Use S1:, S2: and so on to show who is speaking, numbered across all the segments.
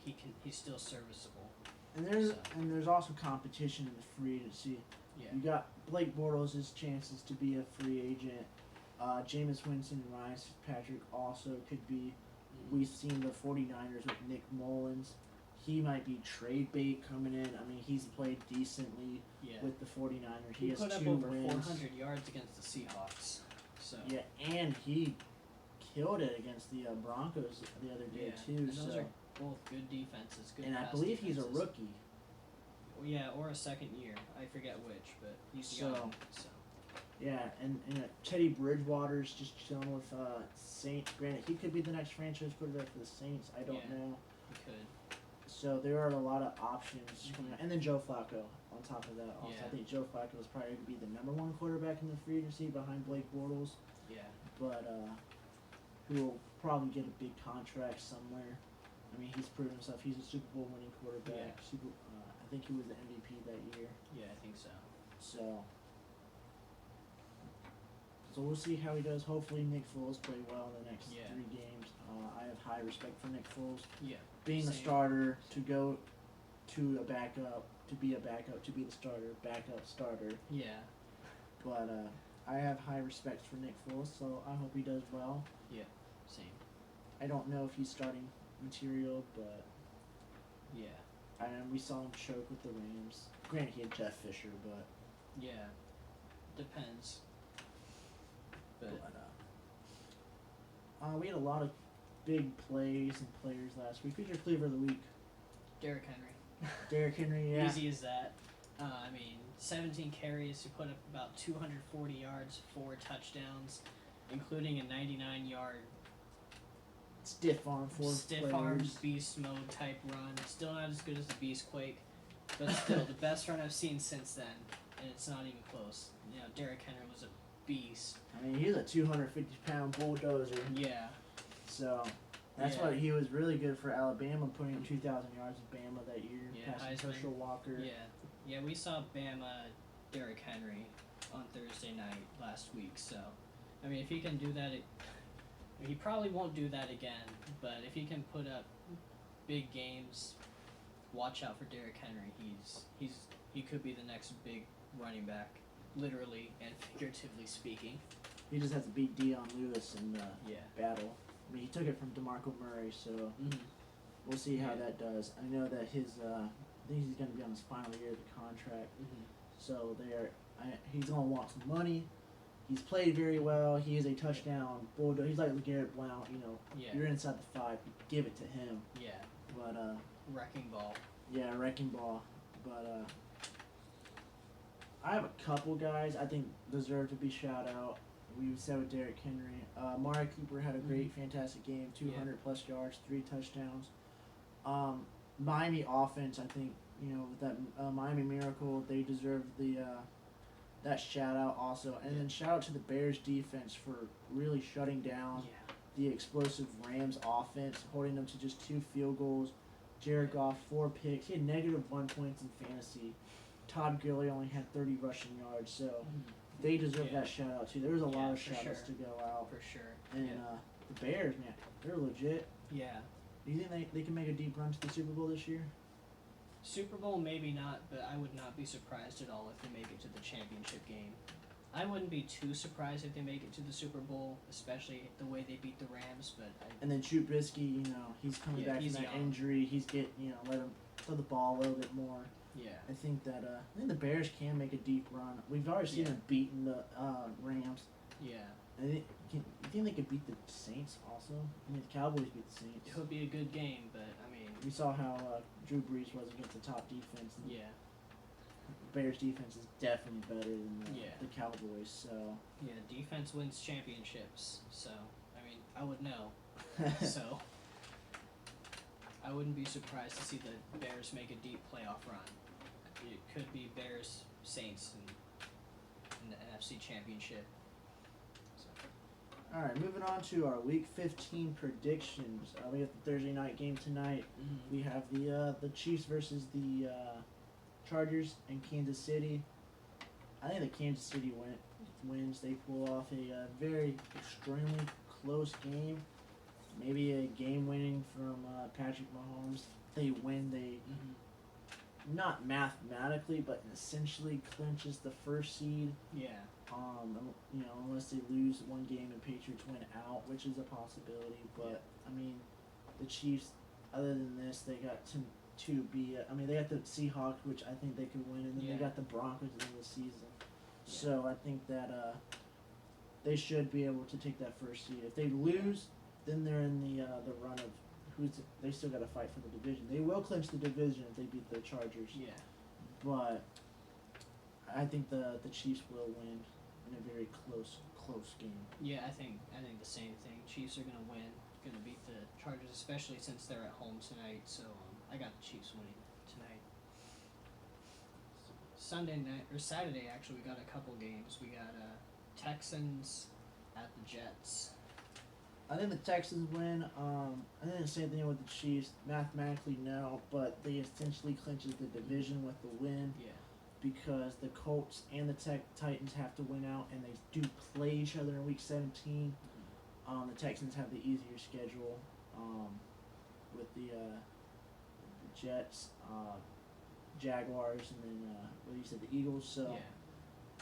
S1: he's still serviceable.
S2: And there's also competition in the free agency.
S1: Yeah.
S2: You got Blake Bortles' chances to be a free agent. Jameis Winston and Ryan Fitzpatrick also could be. We've seen the 49ers with Nick Mullins. He might be trade bait coming in. I mean, he's played decently with the 49ers.
S1: He
S2: has
S1: put up
S2: 2
S1: over
S2: wins.
S1: 400 yards against the Seahawks. So
S2: Yeah, and he killed it against the Broncos the other day too.
S1: And those are both good defenses. Good.
S2: And I
S1: pass
S2: believe
S1: defenses.
S2: he's a rookie.
S1: Yeah, or a second year. I forget which, but he's young. So.
S2: Yeah, and Teddy Bridgewater's just chilling with Saints. Granted, he could be the next franchise quarterback for the Saints. I don't know.
S1: He could.
S2: So there are a lot of options coming out. And then Joe Flacco on top of that. Also, I think Joe Flacco is probably going to be the number 1 quarterback in the free agency behind Blake Bortles.
S1: Yeah.
S2: But who will probably get a big contract somewhere. I mean, he's proven himself. He's a Super Bowl winning quarterback.
S1: Yeah.
S2: I think he was the MVP that year.
S1: Yeah, I think so.
S2: So we'll see how he does. Hopefully Nick Foles play well in the next 3 games. I have high respect for Nick Foles.
S1: Yeah.
S2: Being a starter, to go to a backup, to be a backup, to be the starter, backup, starter.
S1: Yeah.
S2: But I have high respect for Nick Foles, so I hope he does well.
S1: Yeah, same.
S2: I don't know if he's starting material, but
S1: yeah.
S2: We saw him choke with the Rams. Granted, he had Jeff Fisher, but
S1: yeah, depends. But
S2: we had a lot of big plays and players last week. Who's your Cleaver of the week?
S1: Derrick Henry.
S2: Derrick Henry, yeah.
S1: Easy as that. 17 carries. He put up about 240 yards, 4 touchdowns, including a 99-yard
S2: stiff arm
S1: beast mode type run. Still not as good as the Beast Quake, but still the best run I've seen since then, and it's not even close. You know, Derrick Henry was a beast.
S2: I mean, he's a 250-pound bulldozer.
S1: Yeah.
S2: So that's why he was really good for Alabama, putting in 2,000 yards of Bama that year.
S1: Yeah,
S2: passing Herschel Walker.
S1: Yeah, we saw Bama Derrick Henry on Thursday night last week. So, I mean, if he can do that, he probably won't do that again. But if he can put up big games, watch out for Derrick Henry. He could be the next big running back, literally and figuratively speaking.
S2: He just has to beat Deion Lewis in the battle. I mean, he took it from DeMarco Murray, so we'll see how that does. I know that I think he's going to be on his final year of the contract. So he's going to want some money. He's played very well. He is a touchdown bulldog. He's like LeGarrette Blount, You're inside the 5, give it to him.
S1: Yeah.
S2: But
S1: wrecking ball.
S2: Yeah, wrecking ball. But I have a couple guys I think deserve to be shout out. We said with Derrick Henry. Amari Cooper had a great, fantastic game. 200-plus yards, 3 touchdowns. Miami offense, I think, that Miami Miracle, they deserve that shout-out also. And then shout-out to the Bears defense for really shutting down the explosive Rams offense, holding them to just 2 field goals. Jared Goff, 4 picks. He had -1 points in fantasy. Todd Gurley only had 30 rushing yards, so they deserve that shout-out too. There was a lot of shout-outs to go out.
S1: For sure.
S2: And the Bears, man, they're legit.
S1: Yeah.
S2: Do you think they can make a deep run to the Super Bowl this year?
S1: Super Bowl, maybe not, but I would not be surprised at all if they make it to the championship game. I wouldn't be too surprised if they make it to the Super Bowl, especially the way they beat the Rams.
S2: And then Trubisky, he's coming back from that injury. He's let him throw the ball a little bit more.
S1: Yeah.
S2: I think the Bears can make a deep run. We've already seen them beating the Rams.
S1: Yeah.
S2: You think they could beat the Saints also? I mean, the Cowboys beat the Saints.
S1: It would be a good game, but
S2: we saw how Drew Brees was against the top defense.
S1: Yeah.
S2: The Bears defense is definitely better than the Cowboys. So.
S1: Yeah, defense wins championships. So I would know. So I wouldn't be surprised to see the Bears make a deep playoff run. It could be Bears Saints in the NFC Championship.
S2: All right, moving on to our Week 15 predictions. We have the Thursday night game tonight. We have the Chiefs versus the Chargers in Kansas City. I think the Kansas City wins. They pull off a very extremely close game. maybe a game winning from Patrick Mahomes. They win. They not mathematically, but essentially clinches the first seed.
S1: Yeah.
S2: Unless they lose one game and Patriots win out, which is a possibility. But I mean, the Chiefs. Other than this, they got to be. They got the Seahawks, which I think they could win, and then they got the Broncos at the end of the season.
S1: Yeah.
S2: So I think that they should be able to take that first seed. If they lose, then they're in the run of they still got to fight for the division. They will clinch the division if they beat the Chargers.
S1: Yeah.
S2: But I think the Chiefs will win in a very close game.
S1: Yeah, I think the same thing. Chiefs are gonna win, gonna beat the Chargers, especially since they're at home tonight. So I got the Chiefs winning tonight. Saturday actually, we got a couple games. We got Texans at the Jets.
S2: I think the Texans win. I think the same thing with the Chiefs. Mathematically, no, but they essentially clinches the division with the win.
S1: Yeah.
S2: Because the Colts and the Titans have to win out, and they do play each other in Week 17. The Texans have the easier schedule with the Jets, Jaguars, and then the Eagles. So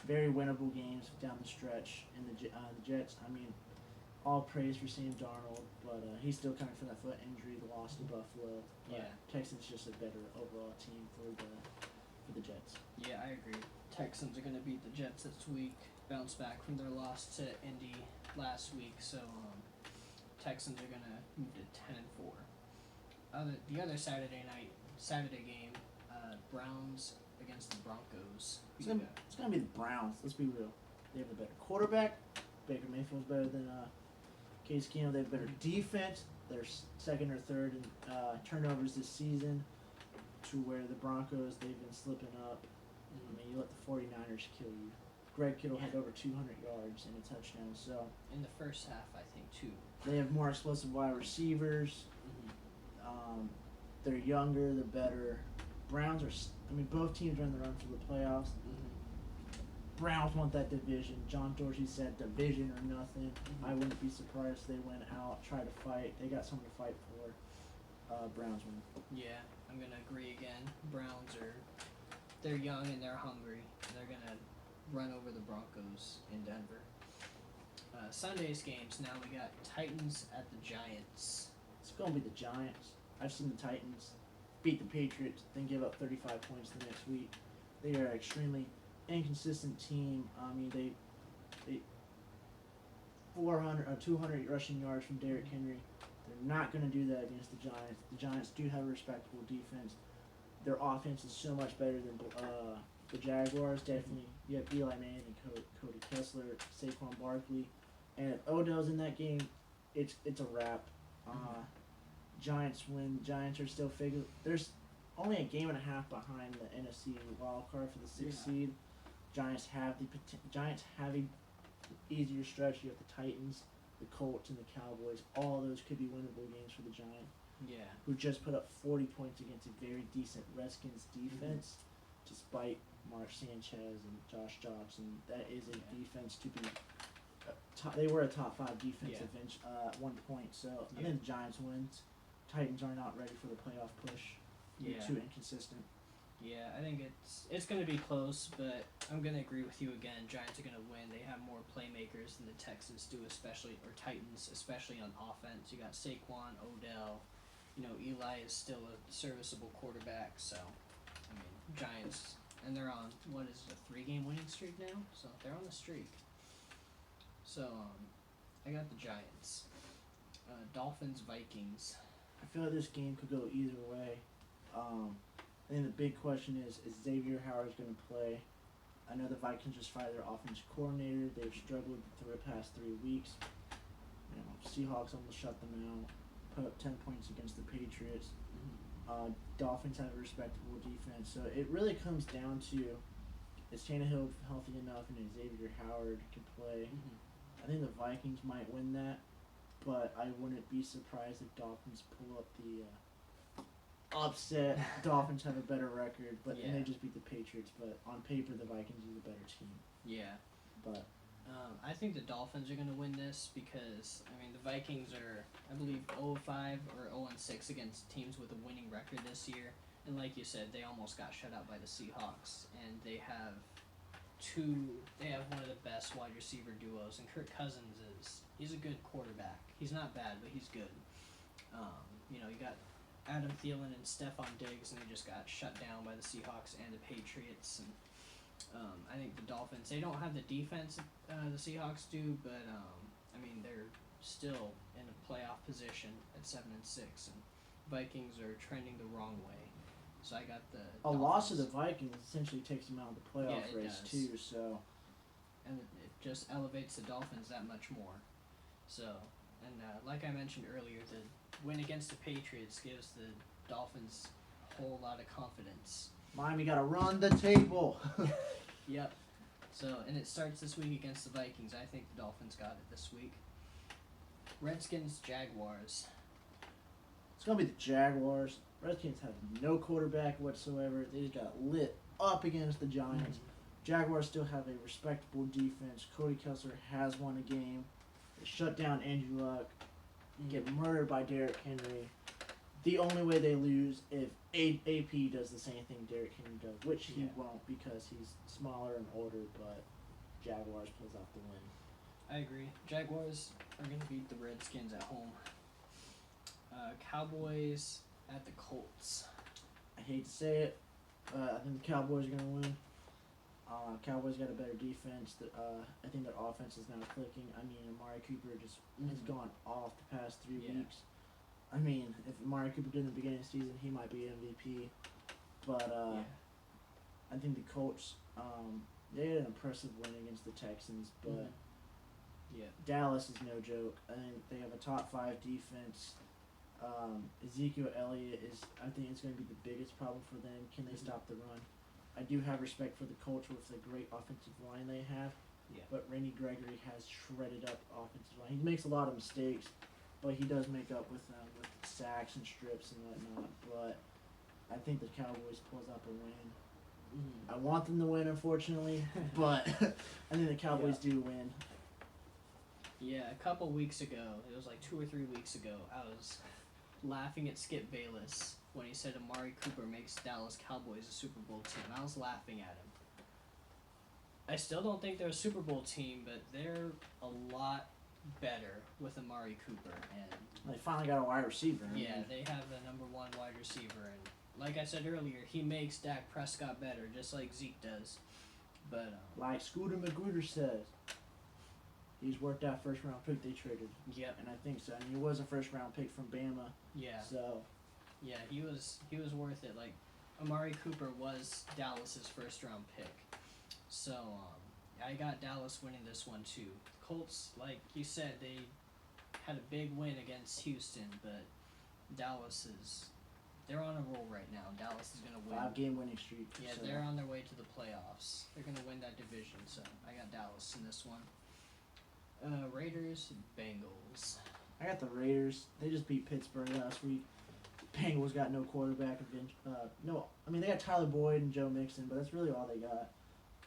S2: very winnable games down the stretch. And the Jets, all praise for Sam Darnold, but he's still coming from that foot injury, the loss to Buffalo. But Texans just a better overall team for the Jets.
S1: Yeah, I agree. Texans are gonna beat the Jets this week. Bounce back from their loss to Indy last week, so Texans are gonna move to 10-4. The other Saturday game, Browns against the Broncos.
S2: It's gonna be the Browns. Let's be real. They have a better quarterback. Baker Mayfield's better than Case Keenum. They have better defense. They're second or third in turnovers this season. To where the Broncos, they've been slipping up. You let the 49ers kill you. Greg Kittle had over 200 yards and a touchdown. So
S1: in the first half, I think too.
S2: They have more explosive wide receivers. They're younger. They're better. Browns are. Both teams are in the run for the playoffs. Browns want that division. John Dorsey said division or nothing. I wouldn't be surprised if they went out, try to fight. They got something to fight for. Browns win.
S1: Yeah, I'm going to agree again. They're young and they're hungry. They're going to run over the Broncos in Denver. Sunday's games, now we got Titans at the Giants.
S2: It's going to be the Giants. I've seen the Titans beat the Patriots, then give up 35 points the next week. They are an extremely inconsistent team. They 200 rushing yards from Derrick Henry. They're not going to do that against the Giants. The Giants do have a respectable defense. Their offense is so much better than the Jaguars. Definitely, you have Eli Manning and Cody Kessler, Saquon Barkley, and if Odell's in that game, it's a wrap. Giants win. Giants are still figuring. There's only a game and a half behind the NFC wild card for the sixth seed. Giants have a easier stretch. You have the Titans, the Colts, and the Cowboys. All those could be winnable games for the Giants.
S1: Yeah.
S2: Who just put up 40 points against a very decent Redskins defense, despite Mark Sanchez and Josh Johnson. That is a defense to be. They were a top 5 defense at one point. So I think the Giants wins. Titans are not ready for the playoff push. They're too inconsistent.
S1: Yeah, I think it's going to be close, but I'm going to agree with you again. Giants are going to win. They have more playmakers than the Texans do, Titans, especially on offense. You got Saquon, Odell. Eli is still a serviceable quarterback, so, Giants, and they're on, a 3-game winning streak now? So, they're on the streak. So, I got the Giants. Dolphins, Vikings.
S2: I feel like this game could go either way. I think the big question is Xavier Howard going to play? I know the Vikings just fired their offensive coordinator. They've struggled for the past 3 weeks. Seahawks almost shut them out. Put up 10 points against the Patriots. Dolphins have a respectable defense. So it really comes down to, is Tannehill healthy enough and Xavier Howard can play? I think the Vikings might win that, but I wouldn't be surprised if Dolphins pull up the upset. Dolphins have a better record, and they just beat the Patriots. But on paper, the Vikings are the better team.
S1: Yeah.
S2: But
S1: I think the Dolphins are going to win this because, I mean, the Vikings are, I believe, 0-5 or 0-6 against teams with a winning record this year. And like you said, they almost got shut out by the Seahawks. And they have one of the best wide receiver duos. And Kirk Cousins he's a good quarterback. He's not bad, but he's good. You got Adam Thielen and Stephon Diggs, and they just got shut down by the Seahawks and the Patriots. And I think the Dolphins, they don't have the defense the Seahawks do, but I mean, they're still in a playoff position at 7-6, and Vikings are trending the wrong way. So I got the Dolphins.
S2: Loss of the Vikings essentially takes them out of the playoff race
S1: does.
S2: too. So,
S1: and it just elevates the Dolphins that much more. So, and like I mentioned earlier, the win against the Patriots gives the Dolphins a whole lot of confidence.
S2: Miami got to run the table.
S1: Yep. So, and it starts this week against the Vikings. I think the Dolphins got it this week. Redskins, Jaguars.
S2: It's going to be the Jaguars. Redskins have no quarterback whatsoever. They just got lit up against the Giants. Jaguars still have a respectable defense. Cody Kessler has won a game. They shut down Andrew Luck. Get murdered by Derrick Henry. The only way they lose if AP does the same thing Derrick Henry does, which he won't because he's smaller and older, but Jaguars pulls off the win.
S1: I agree. Jaguars are going to beat the Redskins at home. Cowboys at the Colts.
S2: I hate to say it, I think the Cowboys are going to win. Cowboys got a better defense. I think their offense is now clicking. I mean, Amari Cooper just has gone off the past 3 weeks. I mean, if Amari Cooper did in the beginning of the season, he might be MVP. But I think the Colts, they had an impressive win against the Texans, but Dallas is no joke. I think they have a top 5 defense. Ezekiel Elliott I think it's going to be the biggest problem for them. Can they stop the run? I do have respect for the Colts with the great offensive line they have. But Randy Gregory has shredded up offensive line. He makes a lot of mistakes, but he does make up with sacks and strips and whatnot. But I think the Cowboys pulls up a win. I want them to win, unfortunately, but I think the Cowboys do win.
S1: Yeah, a couple weeks ago, it was like 2 or 3 weeks ago, I was laughing at Skip Bayless when he said Amari Cooper makes Dallas Cowboys a Super Bowl team. I was laughing at him. I still don't think they're a Super Bowl team, but they're a lot better with Amari Cooper. And
S2: they finally got a wide receiver.
S1: Yeah, they have the number 1 wide receiver. And like I said earlier, he makes Dak Prescott better, just like Zeke does. But
S2: like Scooter Magruder says, he's worked out first-round pick they traded.
S1: Yep.
S2: And I think so. I mean, he was a first-round pick from Bama.
S1: Yeah.
S2: So.
S1: Yeah, he was worth it. Like, Amari Cooper was Dallas's first-round pick. So, I got Dallas winning this one, too. Colts, like you said, they had a big win against Houston, but they're on a roll right now. Dallas is going to win.
S2: 5-game winning streak.
S1: Yeah, so. They're on their way to the playoffs. They're going to win that division, so I got Dallas in this one. Raiders, Bengals.
S2: I got the Raiders. They just beat Pittsburgh last week. Bengals got no quarterback. They got Tyler Boyd and Joe Mixon, but that's really all they got.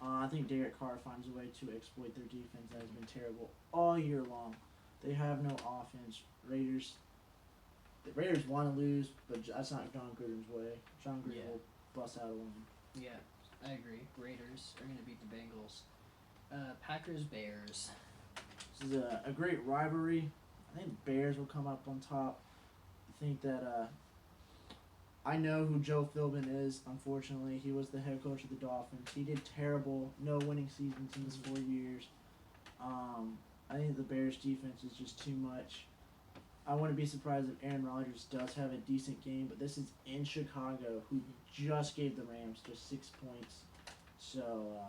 S2: I think Derek Carr finds a way to exploit their defense that has been terrible all year long. They have no offense. The Raiders want to lose, but that's not John Gruden's way. John Gruden will bust out a win.
S1: Yeah, I agree. Raiders are going to beat the Bengals. Packers, Bears.
S2: This is a great rivalry. I think the Bears will come up on top. I think that I know who Joe Philbin is, unfortunately. He was the head coach of the Dolphins. He did terrible, no winning seasons in his 4 years. I think the Bears' defense is just too much. I wouldn't be surprised if Aaron Rodgers does have a decent game, but this is in Chicago, who just gave the Rams just 6 points. So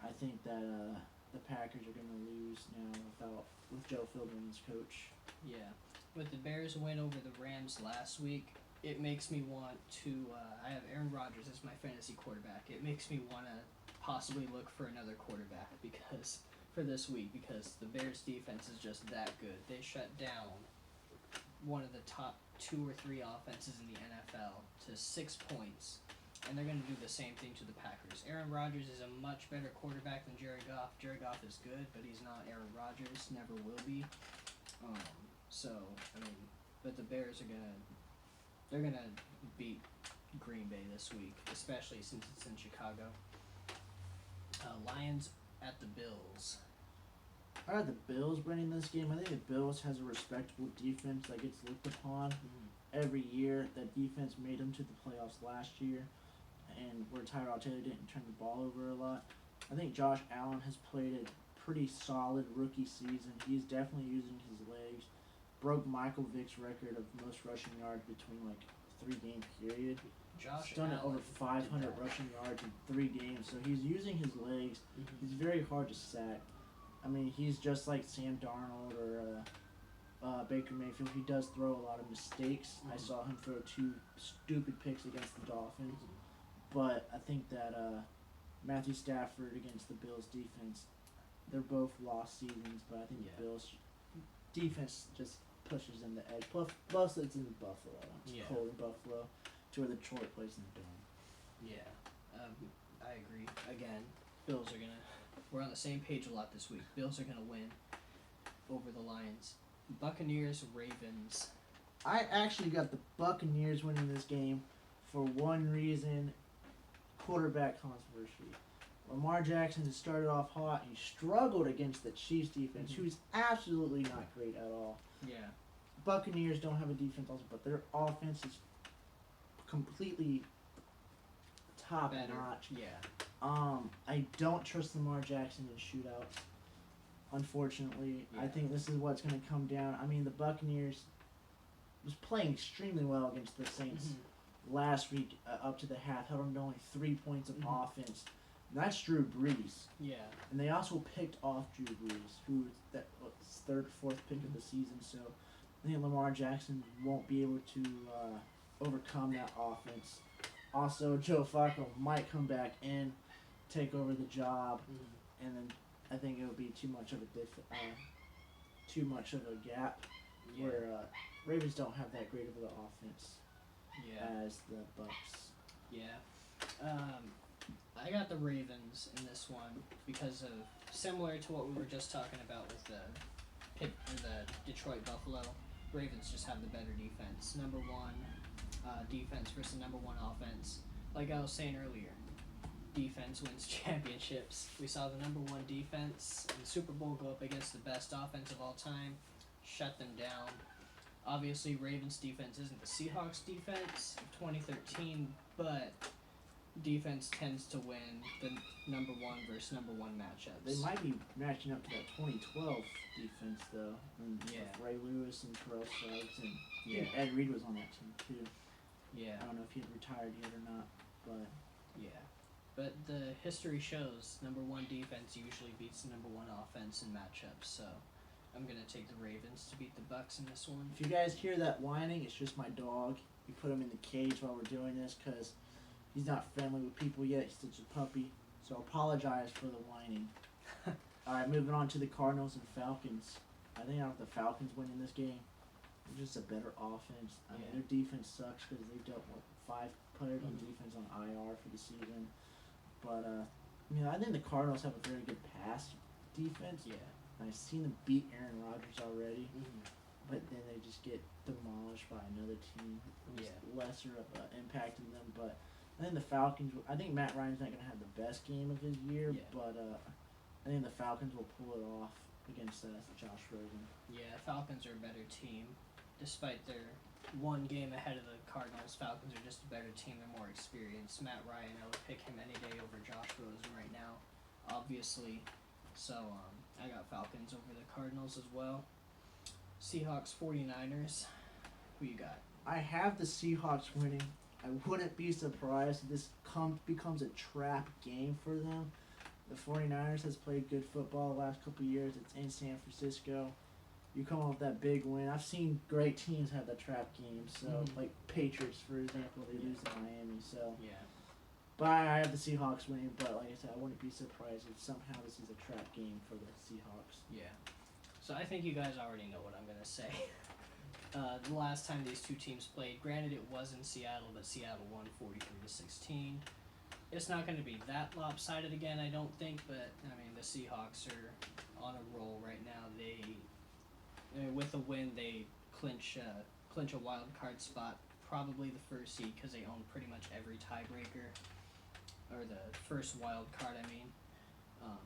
S2: I think that the Packers are going to lose now with Joe Philbin as coach.
S1: Yeah. With the Bears' win over the Rams last week, it makes me want to I have Aaron Rodgers as my fantasy quarterback. It makes me want to possibly look for another quarterback for this week because the Bears' defense is just that good. They shut down one of the top 2 or 3 offenses in the NFL to 6 points. and they're going to do the same thing to the Packers. Aaron Rodgers is a much better quarterback than Jared Goff. Jared Goff is good, but he's not Aaron Rodgers. Never will be. But the Bears they're gonna beat Green Bay this week, especially since it's in Chicago. Lions at the Bills.
S2: I got the Bills winning this game. I think the Bills has a respectable defense that gets looked upon every year. That defense made them to the playoffs last year, and where Tyrod Taylor didn't turn the ball over a lot. I think Josh Allen has played a pretty solid rookie season. He's definitely using his legs. Broke Michael Vick's record of most rushing yards between like a 3-game period.
S1: Josh
S2: He's done it
S1: Allen
S2: over 500 rushing yards in 3 games, so he's using his legs. He's very hard to sack. I mean, he's just like Sam Darnold or Baker Mayfield. He does throw a lot of mistakes. I saw him throw 2 stupid picks against the Dolphins. But I think that Matthew Stafford against the Bills defense, they're both lost seasons, but I think the Bills defense just pushes them the edge. Plus it's in Buffalo. It's cold in Buffalo, to where Detroit plays in the dome.
S1: Yeah, I agree. Again, Bills are gonna. We're on the same page a lot this week. Bills are gonna win over the Lions. Buccaneers, Ravens.
S2: I actually got the Buccaneers winning this game for one reason: quarterback controversy. Lamar Jackson has started off hot. He struggled against the Chiefs defense, who's absolutely not great at all.
S1: Yeah.
S2: Buccaneers don't have a defense also, but their offense is completely top notch.
S1: Yeah.
S2: I don't trust Lamar Jackson in shootouts. Unfortunately, I think this is what's going to come down. I mean, the Buccaneers was playing extremely well against the Saints last week up to the half. Held them to only 3 points of offense. And that's Drew Brees.
S1: Yeah.
S2: And they also picked off Drew Brees, who was third, fourth pick of the season. So I think Lamar Jackson won't be able to overcome that offense. Also, Joe Flacco might come back in, take over the job, and then I think it would be too much of a gap where Ravens don't have that great of an offense as the Bucs.
S1: Yeah. I got the Ravens in this one because of similar to what we were just talking about with the Detroit Buffalo. Ravens just have the better defense. Number 1 defense versus number 1 offense. Like I was saying earlier, defense wins championships. We saw the number 1 defense in the Super Bowl go up against the best offense of all time, shut them down. Obviously, Ravens defense isn't the Seahawks defense of 2013, but defense tends to win the number 1 versus number 1 matchups.
S2: They might be matching up to that 2012 defense, though. With Ray Lewis and Terrell Suggs, and Ed Reed was on that team, too.
S1: Yeah.
S2: I don't know if he had retired yet or not, but...
S1: Yeah. But the history shows number 1 defense usually beats the number 1 offense in matchups, so I'm going to take the Ravens to beat the Bucs in this one.
S2: If you guys hear that whining, it's just my dog. We put him in the cage while we're doing this because he's not friendly with people yet. He's such a puppy, so apologize for the whining. All right, moving on to the Cardinals and Falcons. I think I have the Falcons winning this game. They're just a better offense. I mean, their defense sucks because they've dealt with 5 players on defense on IR for the season. But, I think the Cardinals have a very good pass defense.
S1: Yeah.
S2: I've seen them beat Aaron Rodgers already, but then they just get demolished by another team who's lesser of an impact in them. But I think the Falcons, I think Matt Ryan's not going to have the best game of his year, but I think the Falcons will pull it off against Josh Rosen.
S1: Yeah, Falcons are a better team. Despite their 1 game ahead of the Cardinals, Falcons are just a better team. They're more experienced. Matt Ryan, I would pick him any day over Josh Rosen right now, obviously. So I got Falcons over the Cardinals as well. Seahawks, 49ers. Who you got?
S2: I have the Seahawks winning. I wouldn't be surprised if this becomes a trap game for them. The 49ers has played good football the last couple of years. It's in San Francisco. You come up with that big win. I've seen great teams have the trap games. So, like Patriots, for example, they lose to Miami. So, but I have the Seahawks winning. But like I said, I wouldn't be surprised if somehow this is a trap game for the Seahawks.
S1: Yeah. So I think you guys already know what I'm gonna say. The last time these two teams played, granted it was in Seattle, but Seattle won 43-16. It's not going to be that lopsided again, I don't think, but I mean the Seahawks are on a roll right now. With a win, they clinch a wild card spot, probably the first seed because they own pretty much every tiebreaker, or the first wild card.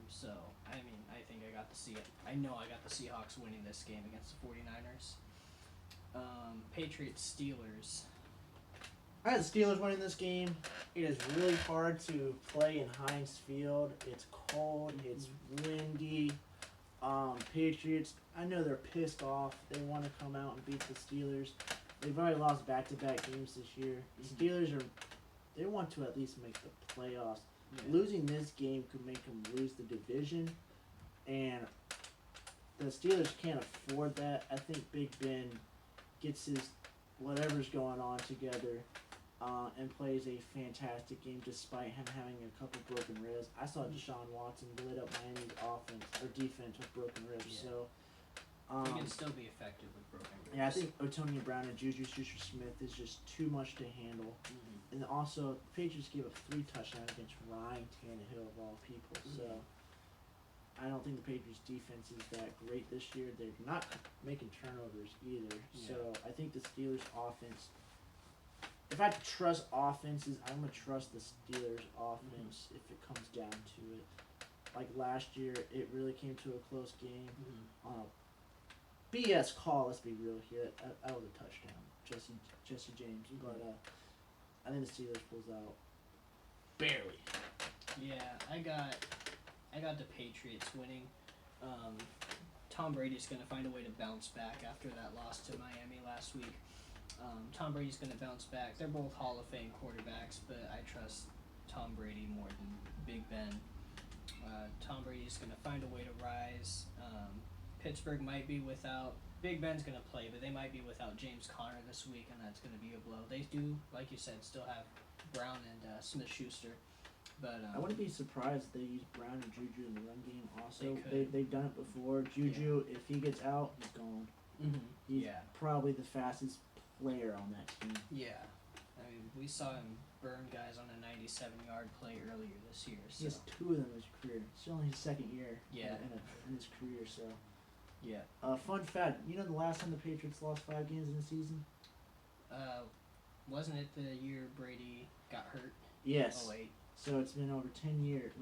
S1: So I think I know I got the Seahawks winning this game against the 49ers. Patriots Steelers.
S2: I had the Steelers winning this game. It is really hard to play in Heinz Field. It's cold. It's windy. Patriots, I know they're pissed off. They want to come out and beat the Steelers. They've already lost back-to-back games this year. The Steelers they want to at least make the playoffs. Yeah. Losing this game could make them lose the division, and the Steelers can't afford that. I think Big Ben gets his whatever's going on together and plays a fantastic game despite him having a couple broken ribs. I saw Deshaun Watson lit up Miami's defense with broken ribs.
S1: Yeah.
S2: So
S1: he can still be effective with broken ribs.
S2: Yeah, I think Antonio Brown and Juju Smith is just too much to handle. And also, the Patriots gave up 3 touchdowns against Ryan Tannehill of all people. So I don't think the Patriots defense is that great this year. They're not making turnovers either. Yeah. So I think the Steelers offense, if I have to trust offenses, I'm going to trust the Steelers offense if it comes down to it. Like last year, it really came to a close game. BS call, let's be real here. That was a touchdown. Jesse James. But I think the Steelers pulls out barely.
S1: Yeah, I got the Patriots winning. Tom Brady's going to find a way to bounce back after that loss to Miami last week. Tom Brady's going to bounce back. They're both Hall of Fame quarterbacks, but I trust Tom Brady more than Big Ben. Tom Brady's going to find a way to rise. Pittsburgh might be without... Big Ben's going to play, but they might be without James Conner this week, and that's going to be a blow. They do, like you said, still have Brown and Smith-Schuster. But
S2: I wouldn't be surprised if they use Brown and Juju in the run game also. They've done it before. Juju, if he gets out, he's gone. He's probably the fastest player on that team.
S1: Yeah. I mean, we saw him burn guys on a 97-yard play earlier this year. So.
S2: He has 2 of them in his career. It's only his 2nd year in his career, so...
S1: Yeah.
S2: Fun fact, you know the last time the Patriots lost 5 games in a season?
S1: Wasn't it the year Brady got hurt?
S2: Yes.
S1: 08.
S2: So it's been about 10 years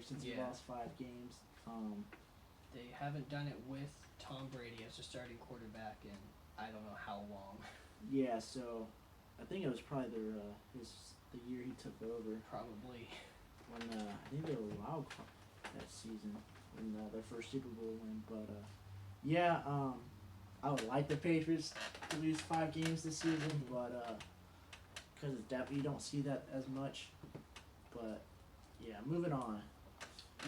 S2: since he lost 5 games.
S1: They haven't done it with Tom Brady as a starting quarterback in I don't know how long.
S2: Yeah, so I think it was probably the year he took over.
S1: Probably.
S2: When I think they were wild that season in their first Super Bowl win, but I would like the Patriots to lose 5 games this season, but because you don't see that as much. But yeah, moving on.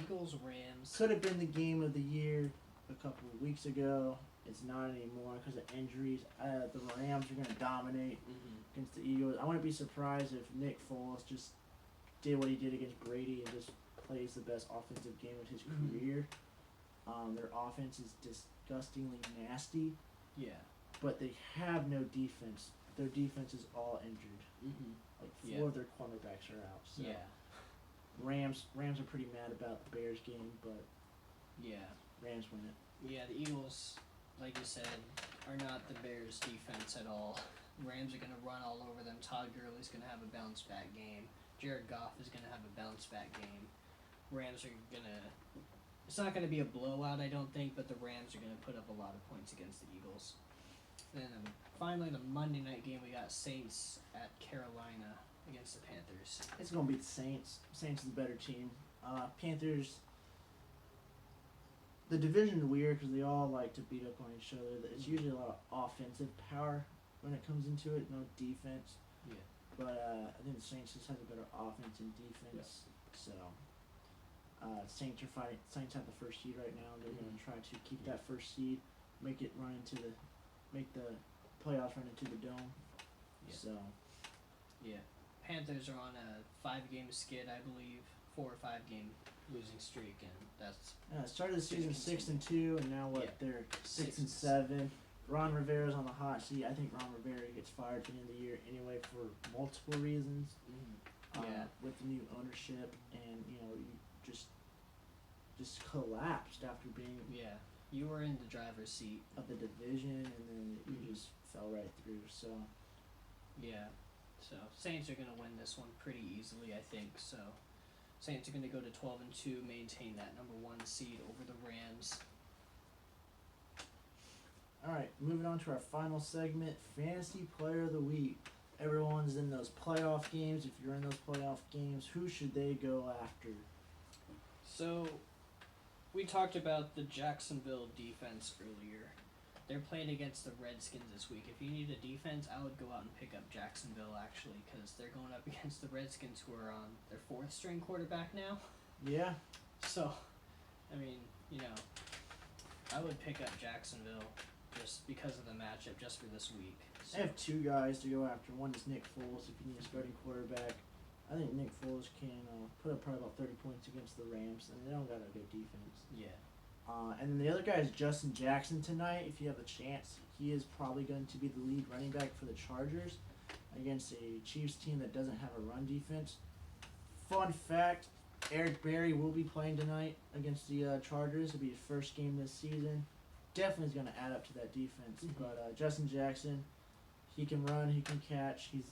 S1: Eagles Rams
S2: could have been the game of the year a couple of weeks ago. It's not anymore because of injuries. The Rams are going to dominate against the Eagles. I wouldn't be surprised if Nick Foles just did what he did against Brady and just plays the best offensive game of his career. Their offense is disgustingly nasty. Yeah. But they have no defense. Their defense is all injured. Like 4 of their cornerbacks are out. So. Yeah. Rams are pretty mad about the Bears game, but Rams win it.
S1: Yeah, the Eagles, like you said, are not the Bears' defense at all. Rams are going to run all over them. Todd Gurley's going to have a bounce-back game. Jared Goff is going to have a bounce-back game. Rams are going to... It's not going to be a blowout, I don't think, but the Rams are going to put up a lot of points against the Eagles. Then finally, the Monday night game, we got Saints at Carolina against the Panthers.
S2: It's going to be the Saints. Saints is the better team. Panthers... The division is weird because they all like to beat up on each other. It's usually a lot of offensive power when it comes into it, no defense. Yeah. But I think the Saints just have a better offense and defense. Yeah. So Saints are fighting. Saints have the first seed right now. They're going to try to keep that first seed, make the playoffs run into the dome. Yeah. So.
S1: Yeah. Panthers are on a 5-game skid, I believe, 4 or 5 game losing streak, and that's
S2: started the season 6-2, and now they're 6-7. Ron Rivera's on the hot seat. I think Ron Rivera gets fired at the end of the year anyway for multiple reasons.
S1: Yeah.
S2: With the new ownership, and you just collapsed after being
S1: Yeah. You were in the driver's seat.
S2: of the division, and then you just fell right through. So
S1: Yeah. So Saints are gonna win this one pretty easily, I think. So Saints are gonna go to 12-2, maintain that number 1 seed over the Rams.
S2: all right, moving on to our final segment, Fantasy Player of the Week. Everyone's in those playoff games. If you're in those playoff games, who should they go after?
S1: So we talked about the Jacksonville defense earlier. They're playing against the Redskins this week. If you need a defense, I would go out and pick up Jacksonville, actually, because they're going up against the Redskins, who are on their 4th string quarterback now.
S2: Yeah,
S1: So, I mean, I would pick up Jacksonville just because of the matchup, just for this week. So,
S2: I have 2 guys to go after. One is Nick Foles. If you need a starting quarterback, I think Nick Foles can put up probably about 30 points against the Rams, and they don't got a good defense.
S1: yeah.
S2: And then the other guy is Justin Jackson tonight. If you have a chance, he is probably going to be the lead running back for the Chargers against a Chiefs team that doesn't have a run defense. Fun fact, Eric Berry will be playing tonight against the Chargers. It'll be his first game this season. Definitely is going to add up to that defense.
S1: Mhm.
S2: But Justin Jackson, he can run, he can catch. He's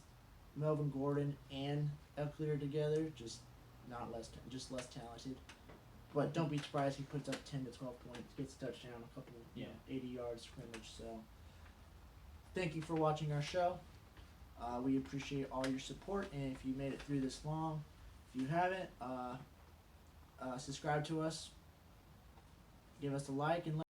S2: Melvin Gordon and Eckler together, just less talented. But don't be surprised if he puts up 10 to 12 points, gets a touchdown, a couple, 80 yards scrimmage. So, thank you for watching our show. We appreciate all your support, and if you made it through this long, if you haven't, subscribe to us, give us a like, and